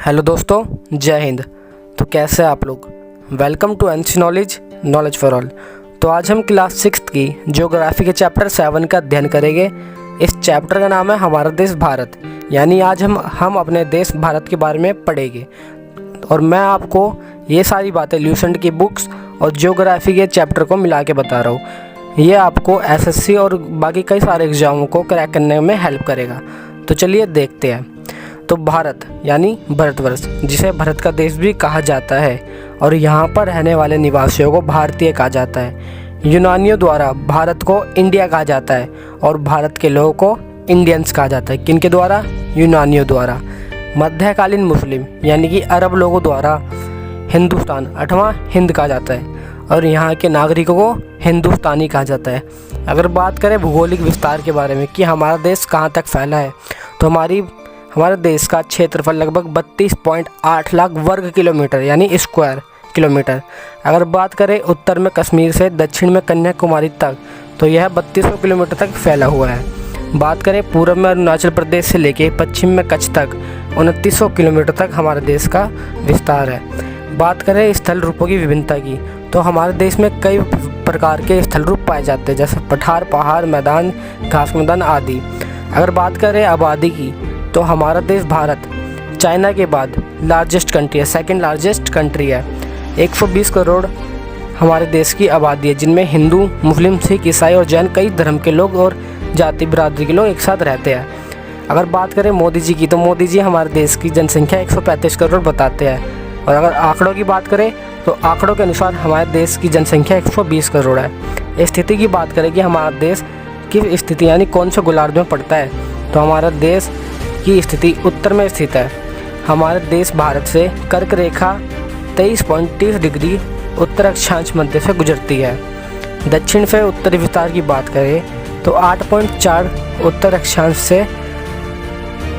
Hello दोस्तों, जय हिंद। तो कैसे हैं आप लोग? Welcome to NC knowledge for all. तो आज हम क्लास 6 की ज्योग्राफी के चैप्टर 7 का अध्ययन करेंगे। इस चैप्टर का नाम है हमारा देश भारत, यानी आज हम अपने देश भारत के बारे में पढ़ेंगे। और मैं आपको ये सारी बातें ल्यूसेंट की बुक्स और ज्योग्राफी के चैप्टर को मिला के बता रहा हूँ। ये आपको एसएससी और बाकी कई सारे एग्जामों को क्रैक करने में हेल्प करेगा। तो चलिए देखते हैं। तो भारत यानी भारतवर्ष, जिसे भारत का देश भी कहा जाता है, और यहाँ पर रहने वाले निवासियों को भारतीय कहा जाता है। यूनानियों द्वारा भारत को इंडिया कहा जाता है और भारत के लोगों को इंडियंस कहा जाता है। किनके द्वारा? यूनानियों द्वारा। मध्यकालीन मुस्लिम यानी कि अरब लोगों द्वारा हिंदुस्तान अथवा हिंद कहा जाता है और यहाँ के नागरिकों को हिंदुस्तानी कहा जाता है। अगर बात करें भौगोलिक विस्तार के बारे में कि हमारा देश कहाँ तक फैला है, तो हमारे देश का क्षेत्रफल लगभग 32.8 लाख वर्ग किलोमीटर यानी स्क्वायर किलोमीटर। अगर बात करें उत्तर में कश्मीर से दक्षिण में कन्याकुमारी तक, तो यह 3200 किलोमीटर तक फैला हुआ है। बात करें पूर्व में अरुणाचल प्रदेश से लेके पश्चिम में कच्छ तक 2900 किलोमीटर तक हमारे देश का विस्तार है। बात करें स्थल रूपों की विभिन्नता की, तो हमारे देश में कई प्रकार के स्थल रूप पाए जाते हैं, जैसे पठार, पहाड़, मैदान, घास मैदान आदि। अगर बात करें आबादी की, तो हमारा देश भारत चाइना के बाद लार्जेस्ट कंट्री है, सेकंड लार्जेस्ट कंट्री है। 120 करोड़ हमारे देश की आबादी है, जिनमें हिंदू, मुस्लिम, सिख, ईसाई और जैन कई धर्म के लोग और जाति बिरादरी के लोग एक साथ रहते हैं। अगर बात करें मोदी जी की, तो मोदी जी हमारे देश की जनसंख्या 135 करोड़ बताते हैं। और अगर आंकड़ों की बात करें, तो आंकड़ों के अनुसार हमारे देश की जनसंख्या 120 करोड़ है। स्थिति की बात करें कि हमारा देश किस स्थिति यानी कौन से गोलार्ध में पड़ता है, तो हमारा देश की स्थिति उत्तर में स्थित है। हमारे देश भारत से कर्क रेखा 23.30 डिग्री उत्तर अक्षांश मध्य से गुजरती है। दक्षिण से उत्तरी विस्तार की बात करें तो 8.4 उत्तर अक्षांश से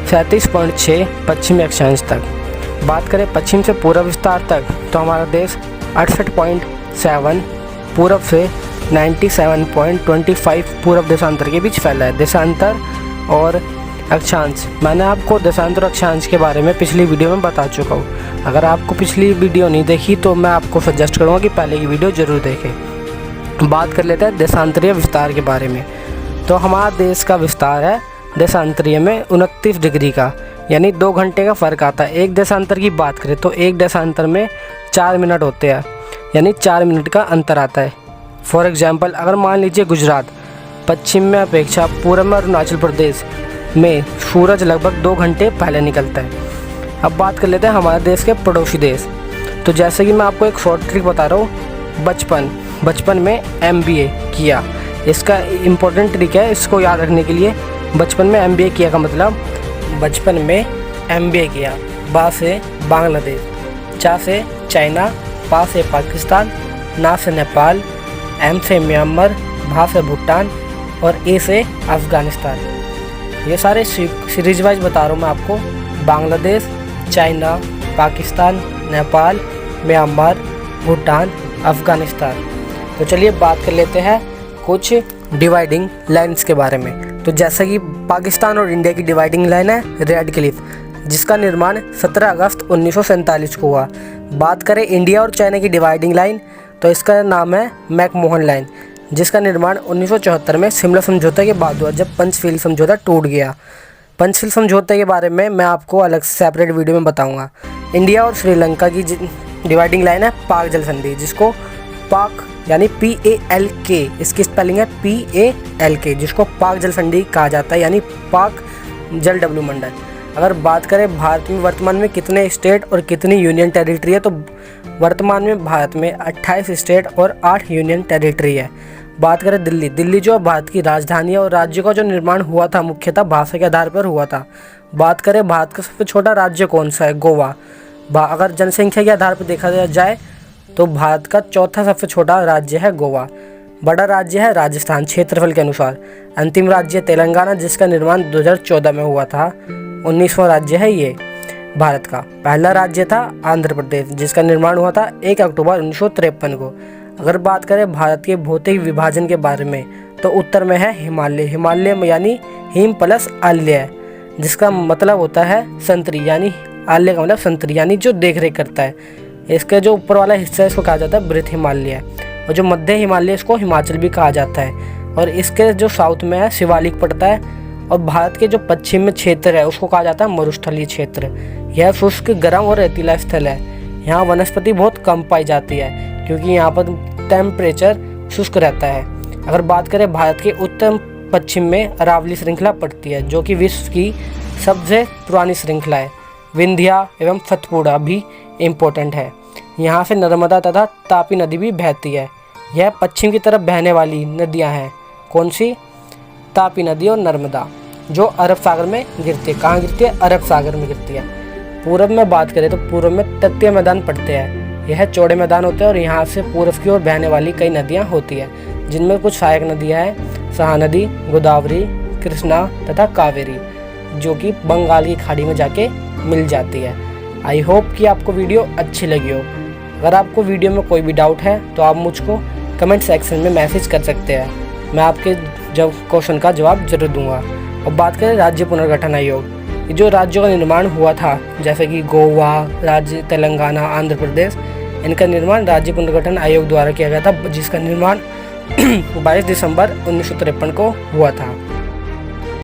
37.6 पश्चिमी अक्षांश तक। बात करें पश्चिम से पूर्व विस्तार तक, तो हमारा देश 68.7 पूर्व से 97.25 पूर्व देशांतर के बीच फैला है। देशांतर और अक्षांश, मैंने आपको देशांतर अक्षांश के बारे में पिछली वीडियो में बता चुका हूँ। अगर आपको पिछली वीडियो नहीं देखी तो मैं आपको सजेस्ट करूँगा कि पहले की वीडियो ज़रूर देखें। बात कर लेते हैं देशांतरीय विस्तार के बारे में। तो हमारा देश का विस्तार है देशांतरीय में 29 डिग्री का, यानी 2 घंटे का फ़र्क आता है। एक देशांतर की बात करें तो एक देशांतर में 4 मिनट होते हैं, यानी 4 मिनट का अंतर आता है। फॉर एग्जाम्पल, अगर मान लीजिए गुजरात पश्चिम में अपेक्षा पूर्व में अरुणाचल प्रदेश में सूरज लगभग 2 घंटे पहले निकलता है। अब बात कर लेते हैं हमारे देश के पड़ोसी देश। तो जैसे कि मैं आपको एक शॉर्ट ट्रिक बता रहा हूँ, बचपन में MBA किया। इसका इम्पोर्टेंट ट्रिक है, इसको याद रखने के लिए। बचपन में MBA किया का मतलब, बचपन में MBA किया। बा से बांग्लादेश, चा से चाइना, पा से पाकिस्तान, ना से नेपाल, M से म्यांमार, भा से भूटान और ए से अफ़गानिस्तान। ये सारे सीरीज वाइज बता रहा हूँ मैं आपको। Bangladesh, China, Pakistan, Nepal, Myanmar, Bhutan, Afghanistan. तो चलिए बात कर लेते हैं कुछ डिवाइडिंग लाइन्स के बारे में। तो जैसा कि पाकिस्तान और इंडिया की डिवाइडिंग लाइन है रेड क्लिफ, जिसका निर्माण 17 अगस्त 1947 को हुआ। बात करें इंडिया और चाइना की डिवाइडिंग लाइन, तो इसका नाम है मैकमोहन लाइन, जिसका निर्माण 1974 में शिमला समझौते के बाद हुआ, जब पंचशील समझौता टूट गया। पंचशील समझौते के बारे में मैं आपको अलग से सेपरेट वीडियो में बताऊंगा। इंडिया और श्रीलंका की डिवाइडिंग लाइन है पाक जल संधि, जिसको पाक यानी PALK, इसकी स्पेलिंग है PALK, जिसको पाक जल संधि कहा जाता है, यानी पाक जल डब्ल्यू मंडल। अगर बात करें भारत में वर्तमान में कितने स्टेट और कितनी यूनियन टेरिटरी है, तो वर्तमान में भारत में 28 स्टेट और 8 यूनियन टेरिटरी है। बात करें दिल्ली जो भारत की राजधानी है, और राज्य का जो निर्माण हुआ था मुख्यतः भाषा के आधार पर हुआ था। बात करें भारत का सबसे छोटा राज्य कौन सा है? गोवा। अगर जनसंख्या के आधार पर देखा जाए तो भारत का चौथा सबसे छोटा राज्य है गोवा। बड़ा राज्य है राजस्थान क्षेत्रफल के अनुसार। अंतिम राज्य तेलंगाना, जिसका निर्माण 2014 में हुआ था। 19वां राज्य है ये भारत का। पहला राज्य था आंध्र प्रदेश, जिसका निर्माण हुआ था 1 अक्टूबर 1953 को। अगर बात करें भारत के भौतिक विभाजन के बारे में, तो उत्तर में है हिमालय यानी हिम प्लस आल्य, जिसका मतलब होता है संतरी यानी आल्य का मतलब संतरी, यानी जो देख रेख करता है। इसका जो ऊपर वाला हिस्सा है इसको कहा जाता है बृहत हिमालय, और जो मध्य हिमालय इसको हिमाचल भी कहा जाता है। और इसके जो साउथ में है शिवालिक पड़ता है, और भारत के जो पश्चिम में क्षेत्र है उसको कहा जाता है मरुस्थलीय क्षेत्र। यह शुष्क, गर्म और रेतीला स्थल है। यहाँ वनस्पति बहुत कम पाई जाती है क्योंकि यहाँ पर टेम्परेचर शुष्क रहता है। अगर बात करें भारत के उत्तर पश्चिम में अरावली श्रृंखला पड़ती है, जो कि विश्व की सबसे पुरानी श्रृंखला है। विंध्या एवं सतपुड़ा भी इम्पोर्टेंट है। यहाँ से नर्मदा तथा तापी नदी भी बहती है। यह पश्चिम की तरफ बहने वाली नदियाँ हैं। कौन सी? तापी नदी और नर्मदा, जो अरब सागर में गिरती है। कहाँ गिरती है? अरब सागर में गिरती है। पूरब में बात करें तो पूर्व में तटीय मैदान पड़ते हैं। यह चौड़े मैदान होते हैं और यहाँ से पूर्व की ओर बहने वाली कई नदियाँ होती हैं, जिनमें कुछ सहायक नदियाँ हैं, महानदी, गोदावरी, कृष्णा तथा कावेरी, जो कि बंगाल की खाड़ी में जाके मिल जाती है। आई होप कि आपको वीडियो अच्छी लगी हो। अगर आपको वीडियो में कोई भी डाउट है तो आप मुझको कमेंट सेक्शन में मैसेज कर सकते हैं, मैं आपके जब क्वेश्चन का जवाब जरूर दूंगा। और बात करें राज्य पुनर्गठन आयोग, जो राज्यों का निर्माण हुआ था जैसे कि गोवा राज्य, तेलंगाना, आंध्र प्रदेश, इनका निर्माण राज्य पुनर्गठन आयोग द्वारा किया गया था, जिसका निर्माण 22 दिसंबर 1953 को हुआ था।